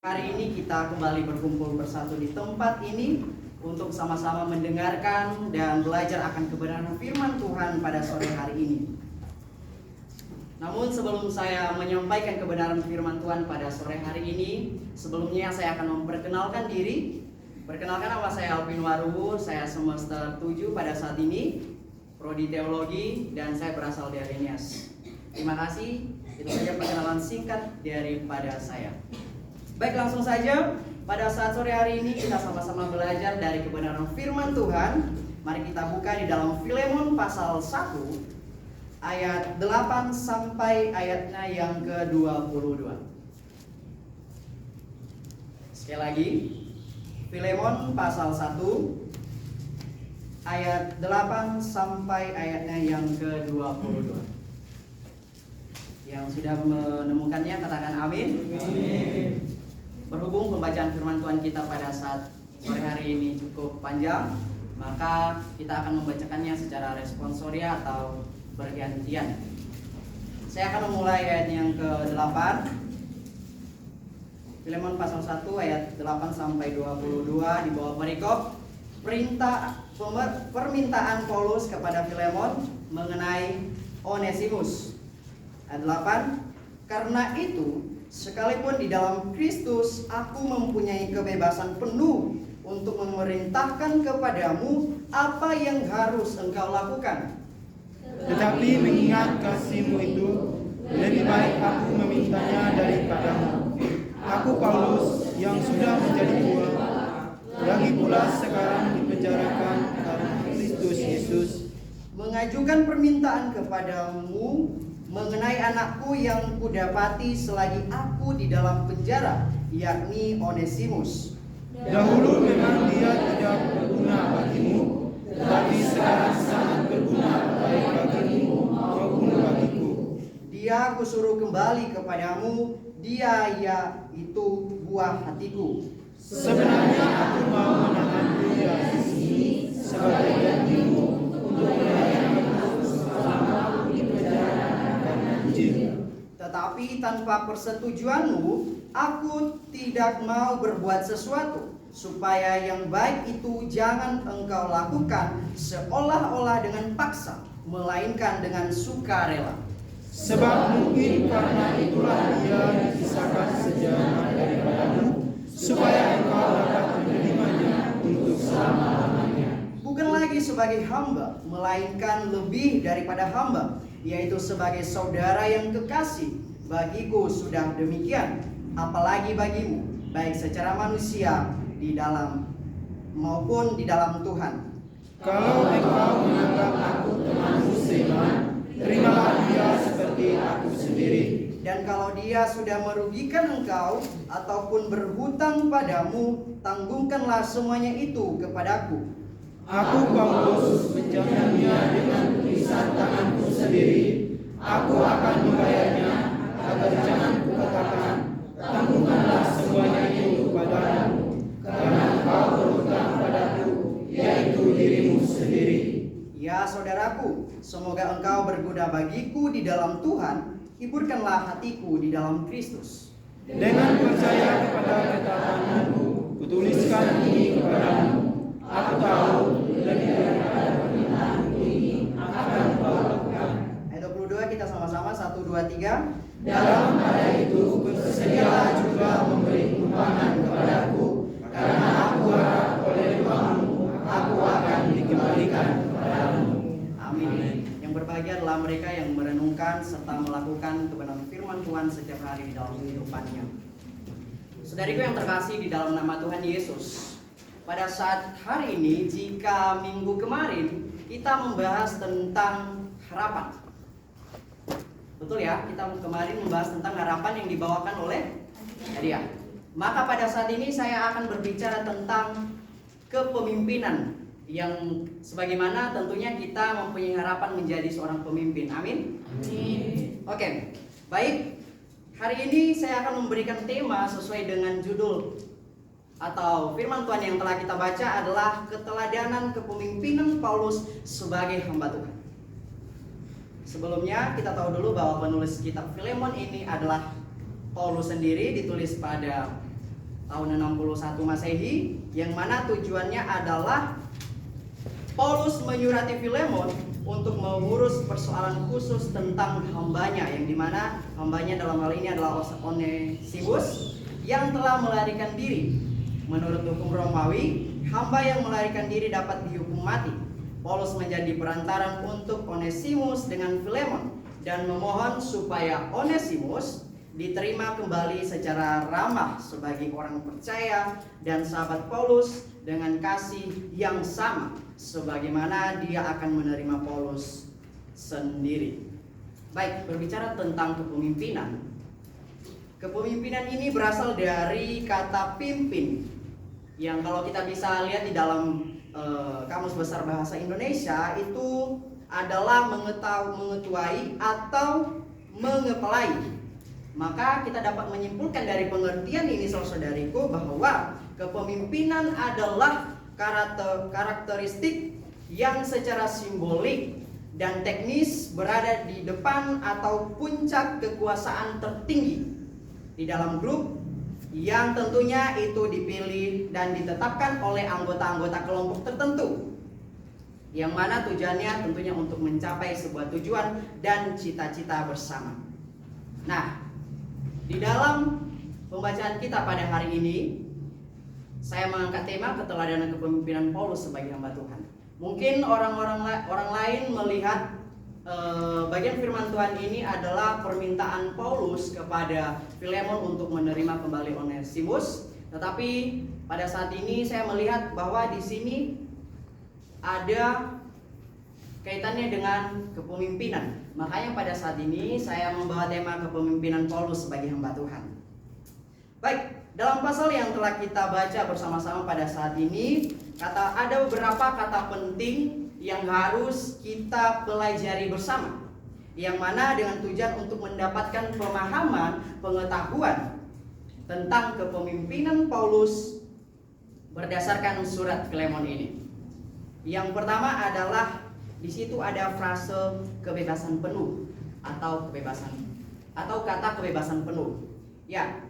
Hari ini kita kembali berkumpul bersatu di tempat ini untuk sama-sama mendengarkan dan belajar akan kebenaran firman Tuhan pada sore hari ini. Namun sebelum saya menyampaikan kebenaran firman Tuhan pada sore hari ini, sebelumnya saya akan memperkenalkan diri. Perkenalkan, nama saya Alvin Waruhu, saya semester 7 pada saat ini, prodi teologi, dan saya berasal dari Nias. Terima kasih, itu saja perkenalan singkat daripada saya. Baik, langsung saja pada saat sore hari ini kita sama-sama belajar dari kebenaran firman Tuhan. Mari kita buka di dalam Filemon pasal 1 ayat 8 sampai ayatnya yang ke-22. Sekali lagi, Filemon pasal 1 ayat 8 sampai ayatnya yang ke-22. Yang sudah menemukannya katakan amin. Amin. Berhubung pembacaan firman Tuhan kita pada saat sore hari ini cukup panjang, maka kita akan membacakannya secara responsoria atau bergantian. Saya akan memulai ayat yang ke-8. Filemon pasal 1 ayat 8 sampai 22 di bawah perikop permintaan Paulus kepada Filemon mengenai Onesimus. Ayat 8, karena itu sekalipun di dalam Kristus aku mempunyai kebebasan penuh untuk memerintahkan kepadamu apa yang harus engkau lakukan. Tetapi mengingat kasihmu itu, lebih baik aku memintanya daripadamu. Aku Paulus yang sudah menjadi tua, lagi pula sekarang dipenjarakan karena Kristus Yesus, mengajukan permintaan kepadamu mengenai anakku yang kudapati selagi aku di dalam penjara, yakni Onesimus. Dahulu memang dia tidak berguna bagimu, tetapi sekarang sangat berguna baik bagimu maupun bagiku. Dia kusuruh kembali kepadamu, dia yaitu buah hatiku. Sebenarnya aku mau menahan dia di sini sebagai gantimu untuk melayanimu selama aku di penjara karena Injil. Tetapi tanpa persetujuanmu, aku tidak mau berbuat sesuatu, supaya yang baik itu jangan engkau lakukan seolah-olah dengan paksa, melainkan dengan sukarela. Sebab mungkin karena itulah dia dipisahkan sejalan daripadamu, supaya engkau dapat menerimanya untuk selama-lamanya. Bukan lagi sebagai hamba, melainkan lebih daripada hamba, yaitu sebagai saudara yang kekasih. Bagiku sudah demikian, apalagi bagimu, baik secara manusia di dalam maupun di dalam Tuhan. Kalau engkau menganggap aku temanmu seiman, terimalah dia seperti aku sendiri. Dan kalau dia sudah merugikan engkau ataupun berhutang padamu, tanggungkanlah semuanya itu kepadaku. Aku Paulus menjaminnya dengan tulisan tanganku sendiri. Aku akan membayarnya, agar jangan kukatakan, tanggungkanlah semuanya itu kepadamu, karena engkau berhutang padaku, yaitu dirimu sendiri. Ya saudaraku, semoga engkau berguna bagiku di dalam Tuhan. Hiburkanlah hatiku di dalam Kristus. Dengan percaya kepada ketetapanmu, kutuliskan ini kepadamu. Aku tahu lebih daripada permintaanku ini akan kau lakukan. Ayat 22 kita sama-sama 1, 2, 3. Dalam pada itu bersedialah juga memberi tumpangan kepadaku, karena aku harap oleh doamu aku akan dikembalikan kepadamu. Amin. Yang berbahagia adalah mereka yang merenungkan serta melakukan kebenaran firman Tuhan setiap hari di dalam kehidupannya. Saudariku yang terkasih di dalam nama Tuhan Yesus, pada saat hari ini, jika minggu kemarin kita membahas tentang harapan, betul ya, kita kemarin membahas tentang harapan yang dibawakan oleh Nadia. Maka pada saat ini saya akan berbicara tentang kepemimpinan, yang sebagaimana tentunya kita mempunyai harapan menjadi seorang pemimpin. Amin. Amin. Oke, baik. Hari ini saya akan memberikan tema sesuai dengan judul atau firman Tuhan yang telah kita baca adalah keteladanan kepemimpinan Paulus sebagai hamba Tuhan. Sebelumnya kita tahu dulu bahwa penulis kitab Filemon ini adalah Paulus sendiri, ditulis pada tahun 61 Masehi, yang mana tujuannya adalah Paulus menyurati Filemon untuk mengurus persoalan khusus tentang hambanya, yang dimana hambanya dalam hal ini adalah Onesimus yang telah melarikan diri. Menurut hukum Romawi, hamba yang melarikan diri dapat dihukum mati. Paulus menjadi perantaran untuk Onesimus dengan Filemon dan memohon supaya Onesimus diterima kembali secara ramah sebagai orang percaya dan sahabat Paulus dengan kasih yang sama sebagaimana dia akan menerima Paulus sendiri. Baik, berbicara tentang kepemimpinan. Kepemimpinan ini berasal dari kata pimpin, yang kalau kita bisa lihat di dalam Kamus Besar Bahasa Indonesia itu adalah mengetuai atau mengepelai. Maka kita dapat menyimpulkan dari pengertian ini, saudara-saudariku, bahwa kepemimpinan adalah karakteristik yang secara simbolik dan teknis berada di depan atau puncak kekuasaan tertinggi di dalam grup, yang tentunya itu dipilih dan ditetapkan oleh anggota-anggota kelompok tertentu, yang mana tujuannya tentunya untuk mencapai sebuah tujuan dan cita-cita bersama. Nah, di dalam pembacaan kita pada hari ini, saya mengangkat tema keteladanan kepemimpinan Paulus sebagai hamba Tuhan. Mungkin orang lain melihat bagian firman Tuhan ini adalah permintaan Paulus kepada Filemon untuk menerima kembali Onesimus, tetapi pada saat ini saya melihat bahwa di sini ada kaitannya dengan kepemimpinan. Makanya pada saat ini saya membawa tema kepemimpinan Paulus sebagai hamba Tuhan. Baik, dalam pasal yang telah kita baca bersama-sama pada saat ini, ada beberapa kata penting yang harus kita pelajari bersama, yang mana dengan tujuan untuk mendapatkan pemahaman, pengetahuan tentang kepemimpinan Paulus berdasarkan surat Filemon ini. Yang pertama adalah di situ ada frase kebebasan penuh atau kata kebebasan penuh. Ya,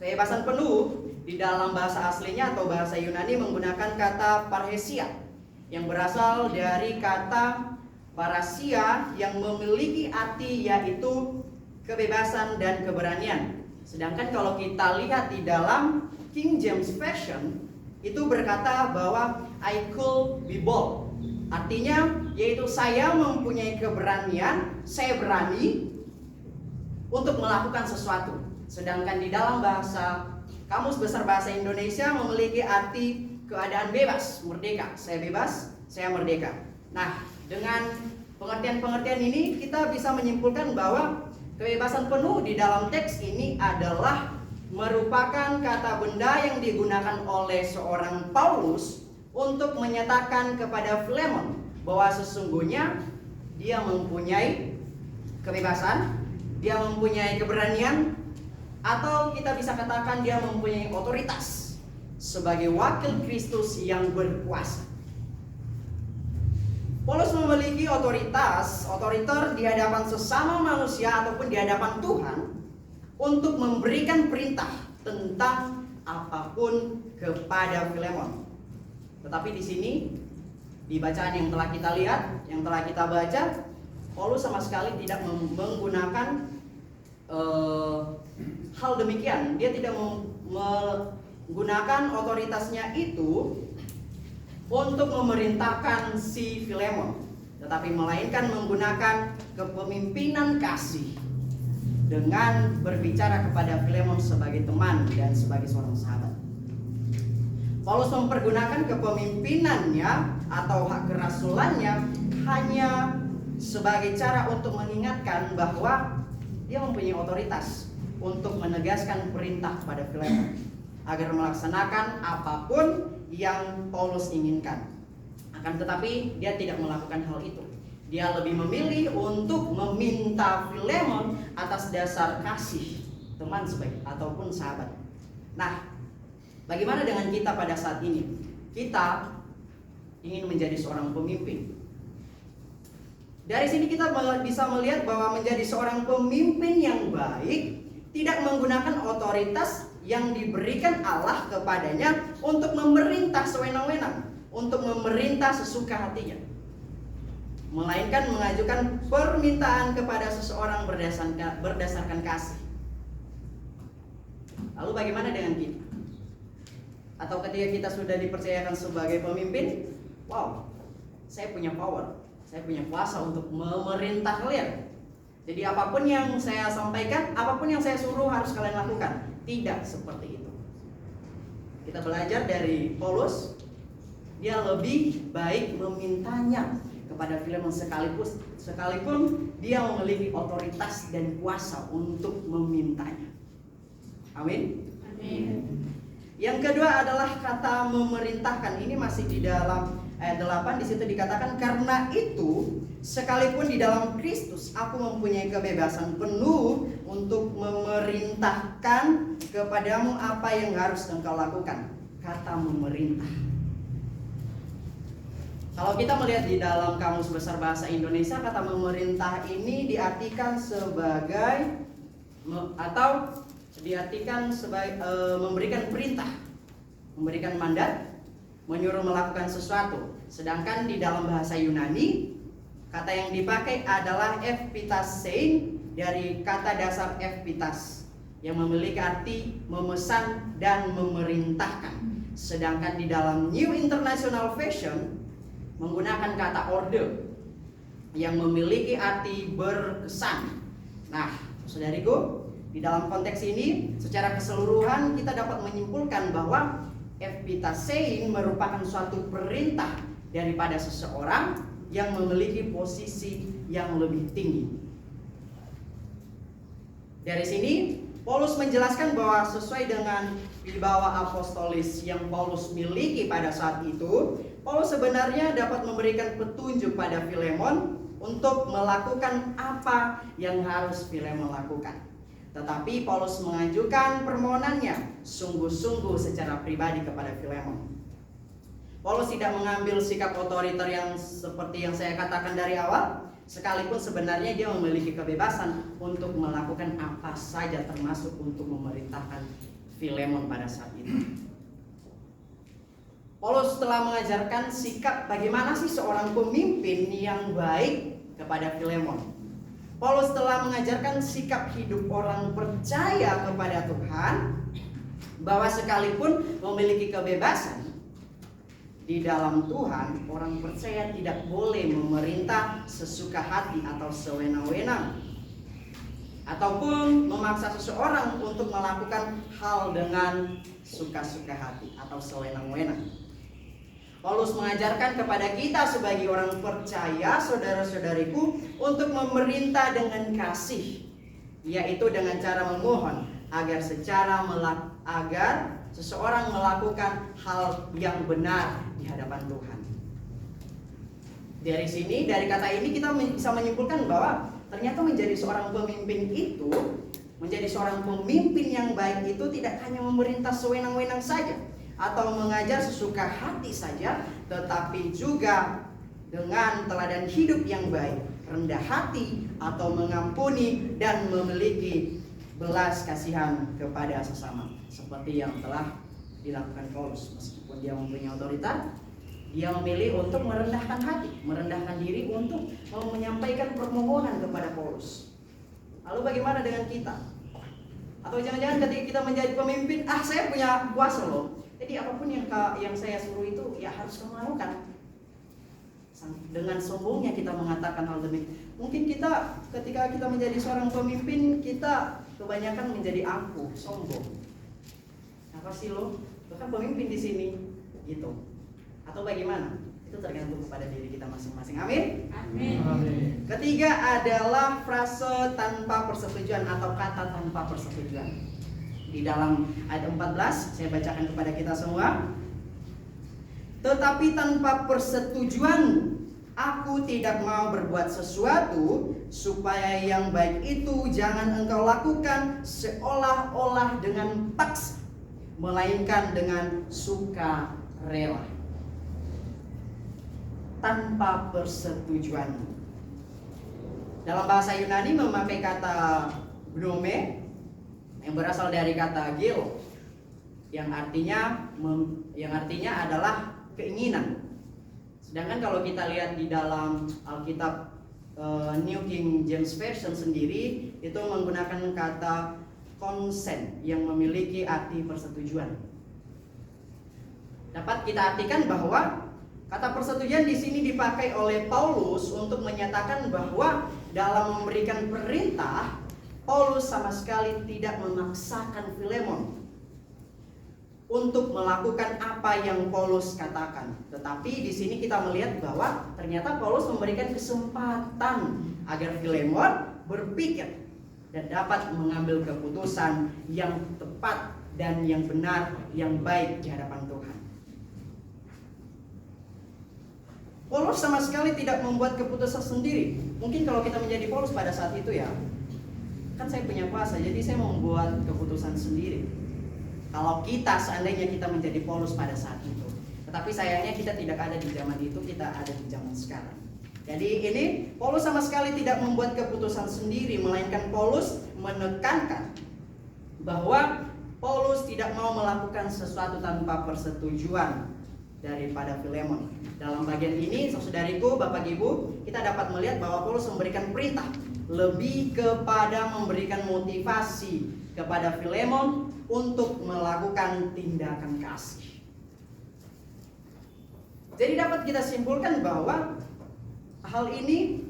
kebebasan penuh di dalam bahasa aslinya atau bahasa Yunani menggunakan kata parhesia yang berasal dari kata parasia yang memiliki arti yaitu kebebasan dan keberanian. Sedangkan kalau kita lihat di dalam King James Version itu berkata bahwa I could be bold. Artinya yaitu saya mempunyai keberanian, saya berani untuk melakukan sesuatu. Sedangkan di dalam bahasa Kamus Besar Bahasa Indonesia memiliki arti keadaan bebas, merdeka. Saya bebas, saya merdeka. Nah, dengan pengertian-pengertian ini kita bisa menyimpulkan bahwa kebebasan penuh di dalam teks ini adalah merupakan kata benda yang digunakan oleh seorang Paulus untuk menyatakan kepada Filemon bahwa sesungguhnya dia mempunyai kebebasan, dia mempunyai keberanian, atau kita bisa katakan dia mempunyai otoritas sebagai wakil Kristus yang berkuasa. Paulus memiliki otoriter di hadapan sesama manusia ataupun di hadapan Tuhan untuk memberikan perintah tentang apapun kepada Filemon. Tetapi di sini di bacaan yang telah kita lihat, yang telah kita baca, Paulus sama sekali tidak menggunakan hal demikian. Dia tidak menggunakan otoritasnya itu untuk memerintahkan si Filemon, tetapi melainkan menggunakan kepemimpinan kasih dengan berbicara kepada Filemon sebagai teman dan sebagai seorang sahabat. Paulus mempergunakan kepemimpinannya atau hak kerasulannya hanya sebagai cara untuk mengingatkan bahwa dia mempunyai otoritas untuk menegaskan perintah pada Filemon agar melaksanakan apapun yang Paulus inginkan. Akan tetapi dia tidak melakukan hal itu. Dia lebih memilih untuk meminta Filemon atas dasar kasih teman ataupun sahabat. Nah, bagaimana dengan kita pada saat ini? Kita ingin menjadi seorang pemimpin. Dari sini kita bisa melihat bahwa menjadi seorang pemimpin yang baik tidak menggunakan otoritas yang diberikan Allah kepadanya untuk memerintah sewenang-wenang, untuk memerintah sesuka hatinya, melainkan mengajukan permintaan kepada seseorang berdasarkan kasih. Lalu bagaimana dengan kita? Atau ketika kita sudah dipercayakan sebagai pemimpin, wow, saya punya power, saya punya kuasa untuk memerintah kalian. Jadi apapun yang saya sampaikan, apapun yang saya suruh harus kalian lakukan. Tidak seperti itu. Kita belajar dari Paulus, dia lebih baik memintanya kepada Filemon sekalipun dia memiliki otoritas dan kuasa untuk memintanya. Amin. Amin. Yang kedua adalah kata memerintahkan. Ini masih di dalam ayat 8, di situ dikatakan, karena itu sekalipun di dalam Kristus aku mempunyai kebebasan penuh untuk memerintahkan kepadamu apa yang harus engkau lakukan. Kata memerintah. Kalau kita melihat di dalam Kamus Besar Bahasa Indonesia, kata memerintah ini diartikan sebagai memberikan perintah, memberikan mandat, menyuruh melakukan sesuatu. Sedangkan di dalam bahasa Yunani, kata yang dipakai adalah epitasein, dari kata dasar epitas yang memiliki arti memesan dan memerintahkan. Sedangkan di dalam New International Version menggunakan kata order yang memiliki arti berkesan. Nah, saudariku, di dalam konteks ini secara keseluruhan kita dapat menyimpulkan bahwa epitasein merupakan suatu perintah daripada seseorang yang memiliki posisi yang lebih tinggi. Dari sini Paulus menjelaskan bahwa sesuai dengan wibawa apostolis yang Paulus miliki pada saat itu, Paulus sebenarnya dapat memberikan petunjuk pada Filemon untuk melakukan apa yang harus Filemon lakukan. Tetapi Paulus mengajukan permohonannya sungguh-sungguh secara pribadi kepada Filemon. Paulus tidak mengambil sikap otoriter yang seperti yang saya katakan dari awal, sekalipun sebenarnya dia memiliki kebebasan untuk melakukan apa saja, termasuk untuk memerintahkan Filemon pada saat itu. Paulus telah mengajarkan sikap bagaimana sih seorang pemimpin yang baik kepada Filemon. Paulus telah mengajarkan sikap hidup orang percaya kepada Tuhan, bahwa sekalipun memiliki kebebasan di dalam Tuhan, orang percaya tidak boleh memerintah sesuka hati atau sewenang-wenang, ataupun memaksa seseorang untuk melakukan hal dengan suka-suka hati atau sewenang-wenang. Paulus mengajarkan kepada kita sebagai orang percaya, saudara-saudariku, untuk memerintah dengan kasih, yaitu dengan cara memohon agar seseorang melakukan hal yang benar di hadapan Tuhan. Dari sini, dari kata ini kita bisa menyimpulkan bahwa ternyata menjadi seorang pemimpin itu, menjadi seorang pemimpin yang baik itu tidak hanya memerintah sewenang-wenang saja atau mengajar sesuka hati saja, tetapi juga dengan teladan hidup yang baik, rendah hati atau mengampuni dan memiliki belas kasihan kepada sesama, seperti yang telah dilakukan Paulus. Meskipun dia mempunyai otoritas, dia memilih untuk merendahkan hati, merendahkan diri untuk menyampaikan permohonan kepada Paulus. Lalu bagaimana dengan kita? Atau jangan-jangan ketika kita menjadi pemimpin, saya punya kuasa loh, jadi apapun yang saya suruh itu ya harus kamu lakukan. Dengan sombongnya kita mengatakan hal demikian. Mungkin kita ketika kita menjadi seorang pemimpin, kita kebanyakan menjadi angkuh, sombong. Apa sih lo? Lo kan pemimpin di sini, gitu. Atau bagaimana? Itu tergantung kepada diri kita masing-masing. Amin. Amin. Ketiga adalah frase tanpa persetujuan atau kata tanpa persetujuan. Di dalam ayat 14 saya bacakan kepada kita semua. Tetapi tanpa persetujuan aku tidak mau berbuat sesuatu, supaya yang baik itu jangan engkau lakukan seolah-olah dengan paksa, melainkan dengan suka rela. Tanpa persetujuan. Dalam bahasa Yunani memakai kata gnome yang berasal dari kata geo yang artinya adalah keinginan. Sedangkan kalau kita lihat di dalam Alkitab New King James Version sendiri itu menggunakan kata consent yang memiliki arti persetujuan. Dapat kita artikan bahwa kata persetujuan di sini dipakai oleh Paulus untuk menyatakan bahwa dalam memberikan perintah, Paulus sama sekali tidak memaksakan Filemon untuk melakukan apa yang Paulus katakan. Tetapi di sini kita melihat bahwa ternyata Paulus memberikan kesempatan agar Filemon berpikir dan dapat mengambil keputusan yang tepat dan yang benar, yang baik di hadapan Tuhan. Paulus sama sekali tidak membuat keputusan sendiri. Mungkin kalau kita menjadi Paulus pada saat itu ya, kan saya punya kuasa, jadi saya membuat keputusan sendiri. Kalau kita seandainya kita menjadi Paulus pada saat itu. Tetapi sayangnya kita tidak ada di zaman itu, kita ada di zaman sekarang. Jadi ini Paulus sama sekali tidak membuat keputusan sendiri, melainkan Paulus menekankan bahwa Paulus tidak mau melakukan sesuatu tanpa persetujuan daripada Filemon. Dalam bagian ini, saudariku, Bapak Ibu, kita dapat melihat bahwa Paulus memberikan perintah lebih kepada memberikan motivasi kepada Filemon untuk melakukan tindakan kasih. Jadi dapat kita simpulkan bahwa hal ini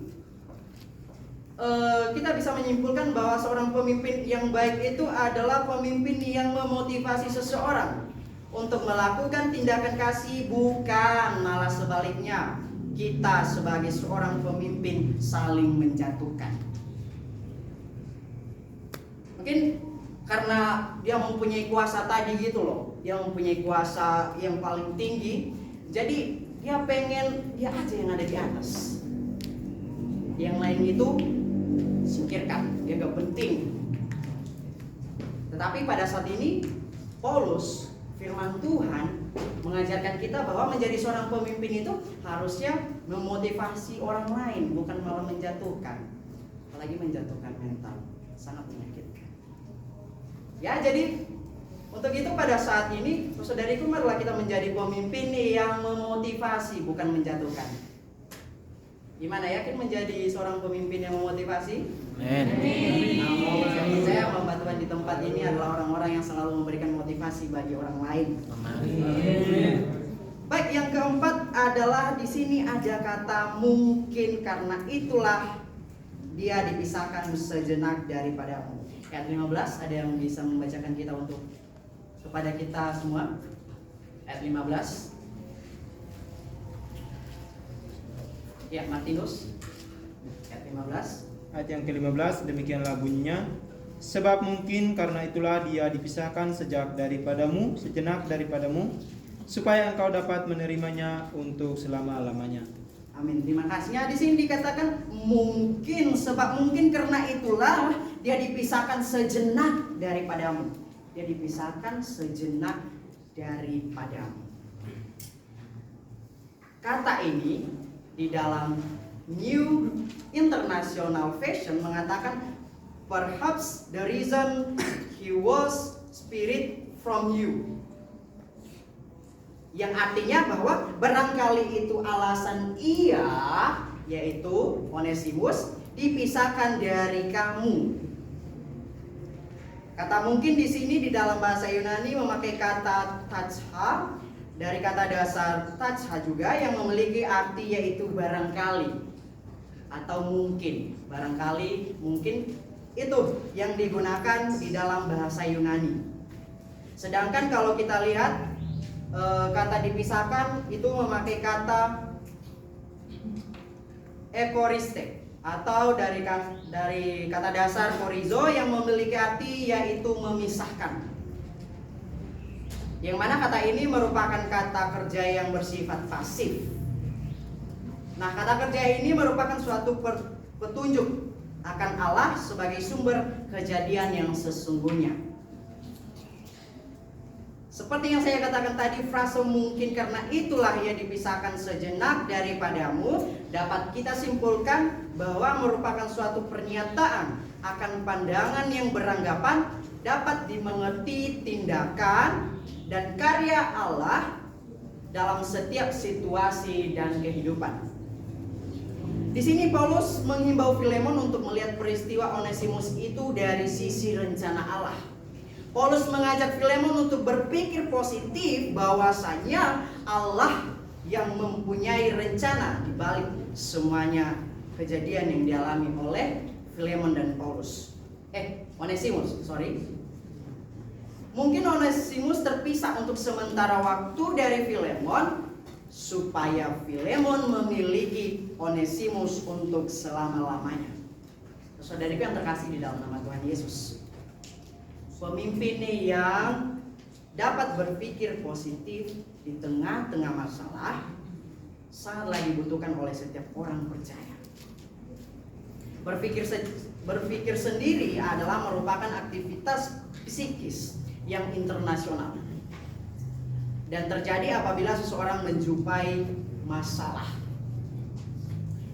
kita bisa menyimpulkan bahwa seorang pemimpin yang baik itu adalah pemimpin yang memotivasi seseorang untuk melakukan tindakan kasih, bukan malah sebaliknya kita sebagai seorang pemimpin saling menjatuhkan. Mungkin karena dia mempunyai kuasa tadi gitu loh, dia mempunyai kuasa yang paling tinggi, jadi dia pengen dia aja yang ada di atas, yang lain itu singkirkan, dia gak penting. Tetapi pada saat ini Paulus, firman Tuhan mengajarkan kita bahwa menjadi seorang pemimpin itu harusnya memotivasi orang lain, bukan malah menjatuhkan, apalagi menjatuhkan mental, sangat menyakitkan. Ya, jadi untuk itu pada saat ini, saudariku, marilah kita menjadi pemimpin yang memotivasi, bukan menjatuhkan. Gimana, yakin menjadi seorang pemimpin yang memotivasi? Amin. Namun saya hamba Tuhan di tempat ini adalah orang-orang yang selalu memberikan motivasi bagi orang lain. Amin. Baik, yang keempat adalah di sini ada kata mungkin, karena itulah dia dipisahkan sejenak daripadamu. Ayat 15, ada yang bisa membacakan kita untuk kepada kita semua? Ayat 15. Ya, Martinus. Ayat 15. Ayat yang ke-15, demikianlah bunyinya. Sebab mungkin karena itulah dia dipisahkan sejenak daripadamu, supaya engkau dapat menerimanya untuk selama-lamanya. Amin. Terima kasih. Di sini dikatakan mungkin, sebab mungkin karena itulah dia dipisahkan sejenak daripadamu. Dia dipisahkan sejenak daripadamu. Kata ini di dalam New International Version mengatakan perhaps the reason he was spirit from you. Yang artinya bahwa barangkali itu alasan ia, yaitu Onesimus, dipisahkan dari kamu. Kata mungkin di sini di dalam bahasa Yunani memakai kata tatsha, dari kata dasar tatsha juga yang memiliki arti yaitu barangkali atau mungkin. Barangkali, mungkin itu yang digunakan di dalam bahasa Yunani. Sedangkan kalau kita lihat kata dipisahkan itu memakai kata ekoriste atau dari kata dasar korizo yang memiliki arti yaitu memisahkan. Yang mana kata ini merupakan kata kerja yang bersifat pasif. Nah, kata kerja ini merupakan suatu petunjuk akan Allah sebagai sumber kejadian yang sesungguhnya. Seperti yang saya katakan tadi, frase mungkin karena itulah ia dipisahkan sejenak daripadamu dapat kita simpulkan bahwa merupakan suatu pernyataan akan pandangan yang beranggapan dapat dimengerti tindakan dan karya Allah dalam setiap situasi dan kehidupan. Di sini Paulus menghimbau Filemon untuk melihat peristiwa Onesimus itu dari sisi rencana Allah. Paulus mengajak Filemon untuk berpikir positif bahwasanya Allah yang mempunyai rencana di balik semuanya kejadian yang dialami oleh Filemon dan Onesimus. Mungkin Onesimus terpisah untuk sementara waktu dari Filemon supaya Filemon memiliki Onesimus untuk selama-lamanya. Saudaraku yang terkasih di dalam nama Tuhan Yesus, pemimpin yang dapat berpikir positif di tengah-tengah masalah sangatlah dibutuhkan oleh setiap orang percaya. Berpikir sendiri adalah merupakan aktivitas psikis yang internasional dan terjadi apabila seseorang menjumpai masalah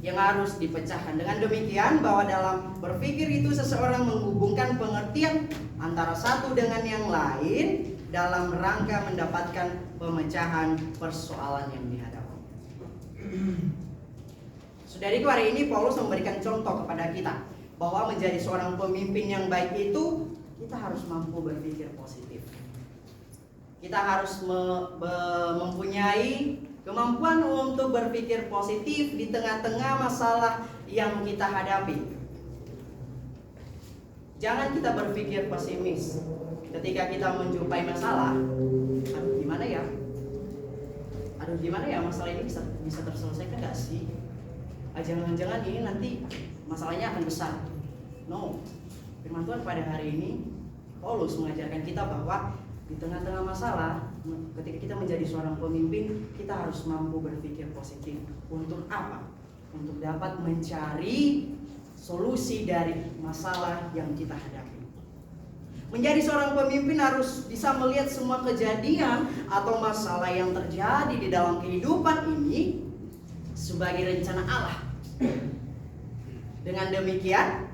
yang harus dipecahkan. Dengan demikian, bahwa dalam berpikir itu seseorang menghubungkan pengertian antara satu dengan yang lain dalam rangka mendapatkan pemecahan persoalan yang dihadapi. Saudariku, hari ini Paulus memberikan contoh kepada kita bahwa menjadi seorang pemimpin yang baik itu kita harus mampu berpikir positif. Kita harus mempunyai kemampuan untuk berpikir positif di tengah-tengah masalah yang kita hadapi. Jangan kita berpikir pesimis ketika kita menjumpai masalah. Aduh gimana ya masalah ini bisa terselesaikan gak sih? Jangan-jangan ini nanti masalahnya akan besar. No, firman Tuhan pada hari ini Paulus mengajarkan kita bahwa di tengah-tengah masalah, ketika kita menjadi seorang pemimpin, kita harus mampu berpikir positif. Untuk apa? Untuk dapat mencari solusi dari masalah yang kita hadapi. Menjadi seorang pemimpin harus bisa melihat semua kejadian atau masalah yang terjadi di dalam kehidupan ini sebagai rencana Allah. Dengan demikian,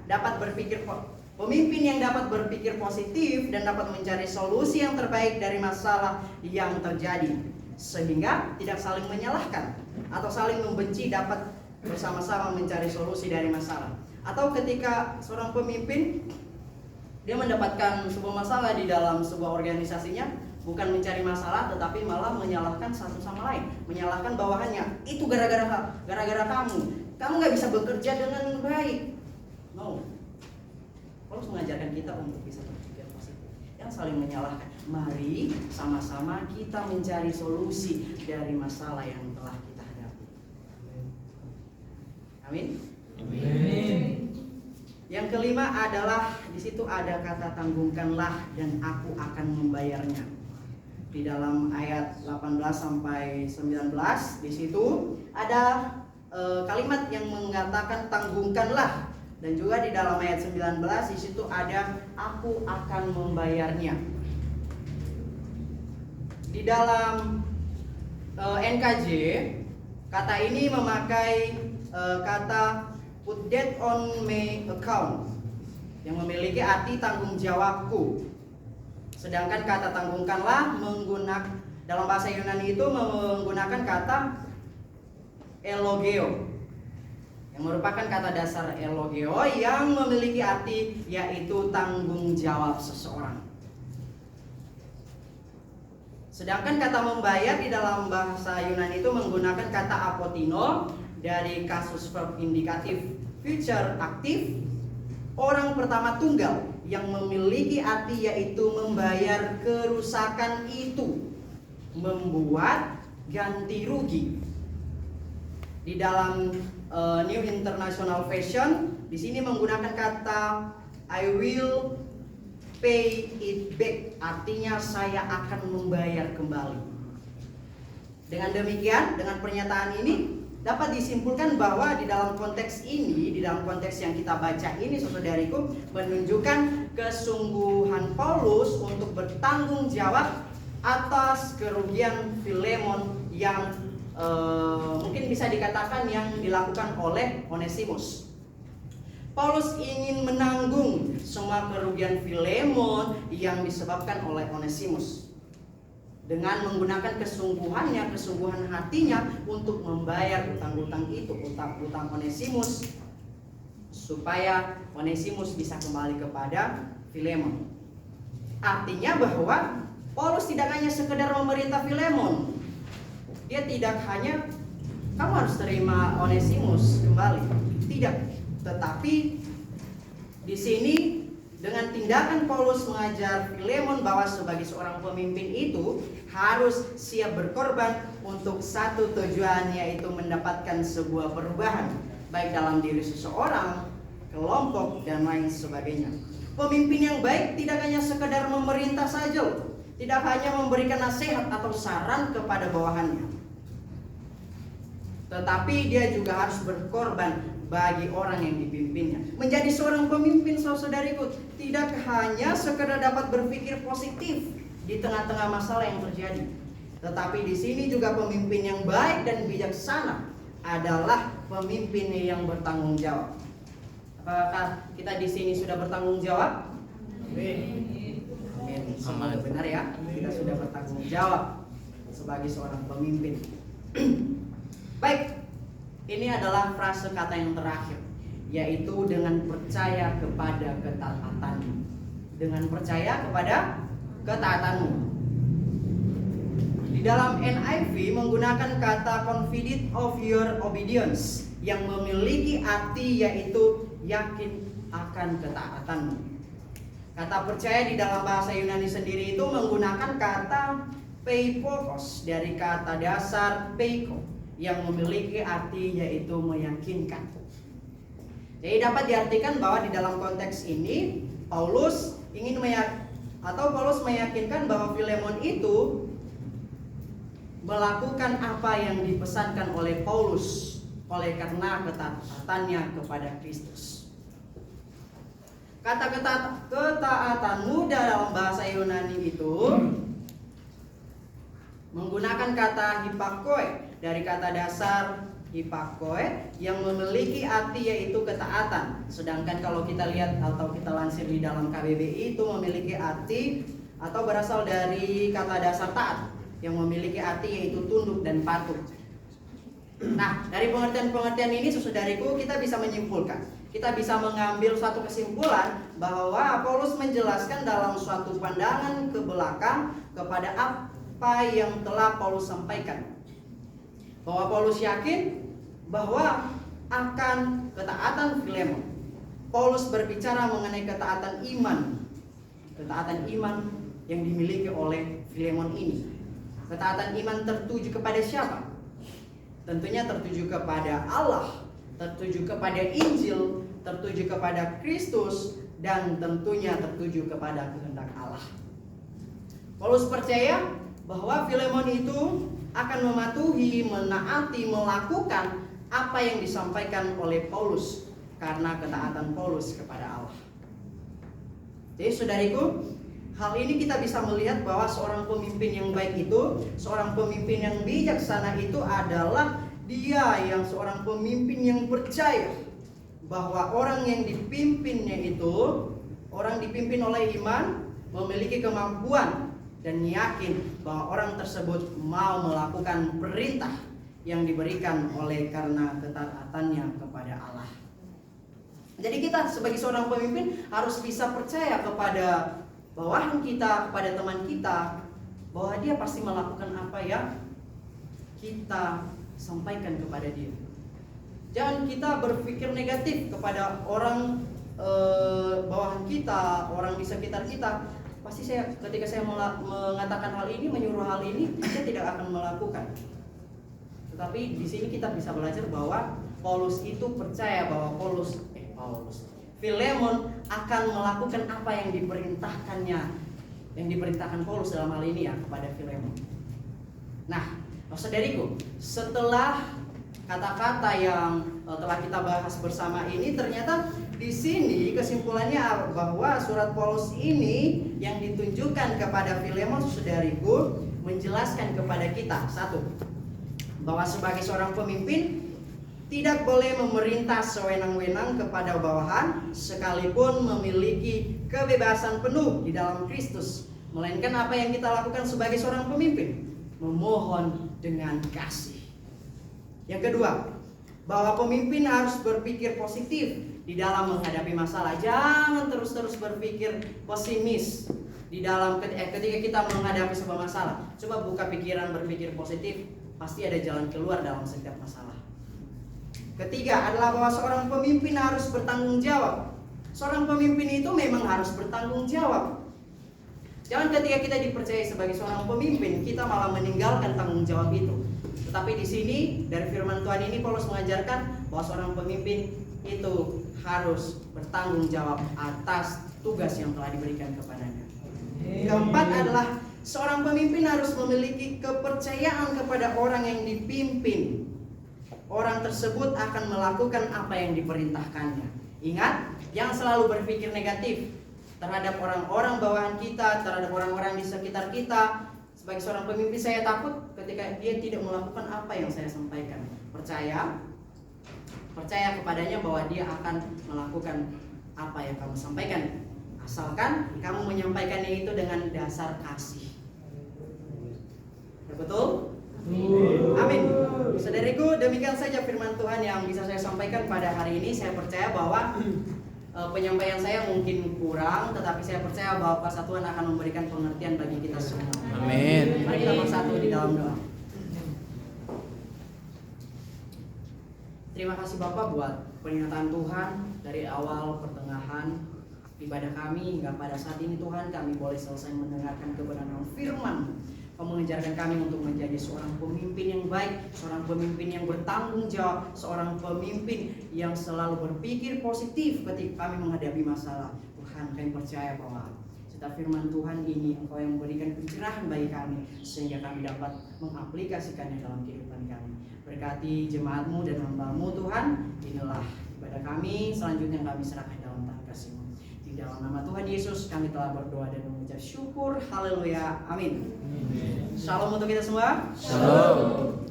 pemimpin yang dapat berpikir positif dan dapat mencari solusi yang terbaik dari masalah yang terjadi, sehingga tidak saling menyalahkan atau saling membenci, dapat bersama-sama mencari solusi dari masalah. Atau ketika seorang pemimpin dia mendapatkan sebuah masalah di dalam sebuah organisasinya, bukan mencari masalah tetapi malah menyalahkan satu sama lain, menyalahkan bawahannya, itu gara-gara kamu nggak bisa bekerja dengan baik. No, Paulus mengajarkan kita untuk bisa berpikir positif, yang saling menyalahkan. Mari sama-sama kita mencari solusi dari masalah yang telah kita hadapi. Amin. Yang kelima adalah di situ ada kata tanggungkanlah dan aku akan membayarnya. Di dalam ayat 18 sampai 19 di situ ada kalimat yang mengatakan tanggungkanlah, dan juga di dalam ayat 19 di situ ada aku akan membayarnya. Di dalam NKJ kata ini memakai kata put that on my account yang memiliki arti tanggung jawabku. Sedangkan kata tanggungkanlah menggunakan dalam bahasa Yunani itu menggunakan kata elogeo, yang merupakan kata dasar elogeo yang memiliki arti yaitu tanggung jawab seseorang. Sedangkan kata membayar di dalam bahasa Yunani itu menggunakan kata apotino dari kasus verb indikatif future aktif, orang pertama tunggal yang memiliki arti yaitu membayar kerusakan itu, membuat ganti rugi. Di dalam New International Version di sini menggunakan kata I will pay it back, artinya saya akan membayar kembali. Dengan demikian, dengan pernyataan ini dapat disimpulkan bahwa di dalam konteks ini, di dalam konteks yang kita baca ini, saudariku, menunjukkan kesungguhan Paulus untuk bertanggung jawab atas kerugian Filemon yang mungkin bisa dikatakan yang dilakukan oleh Onesimus. Paulus ingin menanggung semua kerugian Filemon yang disebabkan oleh Onesimus, dengan menggunakan kesungguhan hatinya untuk membayar utang-utang itu, utang Onesimus, supaya Onesimus bisa kembali kepada Filemon. Artinya bahwa Paulus tidak hanya sekedar memerintah Filemon. Dia tidak hanya kamu harus terima Onesimus kembali. Tidak, tetapi di sini dengan tindakan Paulus mengajar Filemon bahwa sebagai seorang pemimpin itu harus siap berkorban untuk satu tujuan, yaitu mendapatkan sebuah perubahan baik dalam diri seseorang, kelompok, dan lain sebagainya. Pemimpin yang baik tidak hanya sekedar memerintah saja, tidak hanya memberikan nasihat atau saran kepada bawahannya, tetapi dia juga harus berkorban bagi orang yang dipimpinnya. Menjadi seorang pemimpin, saudariku, tidak hanya sekedar dapat berpikir positif di tengah-tengah masalah yang terjadi, tetapi di sini juga pemimpin yang baik dan bijaksana adalah pemimpin yang bertanggung jawab. Apakah kita di sini sudah bertanggung jawab? Amin. Semoga benar ya, kita sudah bertanggung jawab sebagai seorang pemimpin. Baik, ini adalah frase kata yang terakhir, yaitu dengan percaya kepada ketaatanmu. Dengan percaya kepada ketaatanmu. Di dalam NIV menggunakan kata confident of your obedience, yang memiliki arti yaitu yakin akan ketaatanmu. Kata percaya di dalam bahasa Yunani sendiri itu menggunakan kata peipokos dari kata dasar peiko, yang memiliki arti yaitu meyakinkan. Jadi dapat diartikan bahwa di dalam konteks ini Paulus meyakinkan bahwa Filemon itu melakukan apa yang dipesankan oleh Paulus oleh karena ketaatannya kepada Kristus. Kata ketaatanmu dalam bahasa Yunani itu menggunakan kata hipakoi dari kata dasar hipakoi yang memiliki arti yaitu ketaatan. Sedangkan kalau kita lihat atau kita lansir di dalam KBBI itu memiliki arti atau berasal dari kata dasar taat yang memiliki arti yaitu tunduk dan patuh. Nah, dari pengertian-pengertian ini, saudariku, kita bisa menyimpulkan, kita bisa mengambil suatu kesimpulan bahwa Paulus menjelaskan dalam suatu pandangan ke belakang kepada apa yang telah Paulus sampaikan, bahwa Paulus yakin bahwa akan ketaatan Filemon. Paulus berbicara mengenai ketaatan iman yang dimiliki oleh Filemon ini. Ketaatan iman tertuju kepada siapa? Tentunya tertuju kepada Allah, tertuju kepada Injil, tertuju kepada Kristus, dan tentunya tertuju kepada kehendak Allah. Paulus percaya bahwa Filemon itu akan mematuhi, menaati, melakukan apa yang disampaikan oleh Paulus karena ketaatan Paulus kepada Allah. Jadi saudariku, hal ini kita bisa melihat bahwa seorang pemimpin yang baik itu, seorang pemimpin yang bijaksana itu adalah dia yang seorang pemimpin yang percaya bahwa orang yang dipimpinnya itu, orang dipimpin oleh iman, memiliki kemampuan dan yakin bahwa orang tersebut mau melakukan perintah yang diberikan oleh karena ketaatannya kepada Allah. Jadi kita sebagai seorang pemimpin harus bisa percaya kepada bawahan kita, kepada teman kita, bahwa dia pasti melakukan apa yang kita sampaikan kepada dia. Jangan kita berpikir negatif kepada orang bawahan kita, orang di sekitar kita. Pasti ketika saya mengatakan hal ini, menyuruh hal ini, dia tidak akan melakukan. Tetapi di sini kita bisa belajar bahwa Paulus itu percaya bahwa Filemon akan melakukan apa yang diperintahkannya, yang diperintahkan Paulus dalam hal ini ya kepada Filemon. Nah, saudariku, setelah kata-kata yang telah kita bahas bersama ini, ternyata di sini kesimpulannya bahwa surat Paulus ini yang ditunjukkan kepada Filemon, saudariku, menjelaskan kepada kita satu, bahwa sebagai seorang pemimpin tidak boleh memerintah sewenang-wenang kepada bawahan, sekalipun memiliki kebebasan penuh di dalam Kristus. Melainkan apa yang kita lakukan sebagai seorang pemimpin, memohon dengan kasih. Yang kedua, bahwa pemimpin harus berpikir positif di dalam menghadapi masalah. Jangan terus-terus berpikir pesimis di dalam ketika kita menghadapi sebuah masalah. Coba buka pikiran berpikir positif, pasti ada jalan keluar dalam setiap masalah. Ketiga adalah bahwa seorang pemimpin harus bertanggung jawab. Seorang pemimpin itu memang harus bertanggung jawab. Jangan ketika kita dipercaya sebagai seorang pemimpin, kita malah meninggalkan tanggung jawab itu. Tetapi di sini dari firman Tuhan ini Paulus mengajarkan bahwa seorang pemimpin itu harus bertanggung jawab atas tugas yang telah diberikan kepadanya. Keempat adalah seorang pemimpin harus memiliki kepercayaan kepada orang yang dipimpin. Orang tersebut akan melakukan apa yang diperintahkannya. Ingat, jangan selalu berpikir negatif terhadap orang-orang bawahan kita, terhadap orang-orang di sekitar kita. Sebagai seorang pemimpin, saya takut ketika dia tidak melakukan apa yang saya sampaikan. Percaya kepadanya bahwa dia akan melakukan apa yang kamu sampaikan, asalkan kamu menyampaikannya itu dengan dasar kasih. Betul? Amin. Saudariku, demikian saja firman Tuhan yang bisa saya sampaikan pada hari ini. Saya percaya bahwa penyampaian saya mungkin kurang, tetapi saya percaya bahwa kuasa Tuhan akan memberikan pengertian bagi kita semua. Amin. Mari kita bersatu di dalam doa. Terima kasih Bapak buat peringatan Tuhan dari awal pertengahan ibadah kami hingga pada saat ini Tuhan, kami boleh selesai mendengarkan kebenaran firman. Kau mengajarkan kami untuk menjadi seorang pemimpin yang baik, seorang pemimpin yang bertanggung jawab, seorang pemimpin yang selalu berpikir positif ketika kami menghadapi masalah. Tuhan, kami percaya bahwa setiap firman Tuhan ini Engkau yang memberikan pencerahan bagi kami, sehingga kami dapat mengaplikasikannya dalam kehidupan kami. Berkati jemaat-Mu dan hamba-Mu Tuhan. Inilah ibadah kami, selanjutnya kami serahkan dalam tangan kasih-Mu. Di dalam nama Tuhan Yesus kami telah berdoa dan mengucap syukur. Haleluya. Amin. Shalom untuk kita semua. Shalom.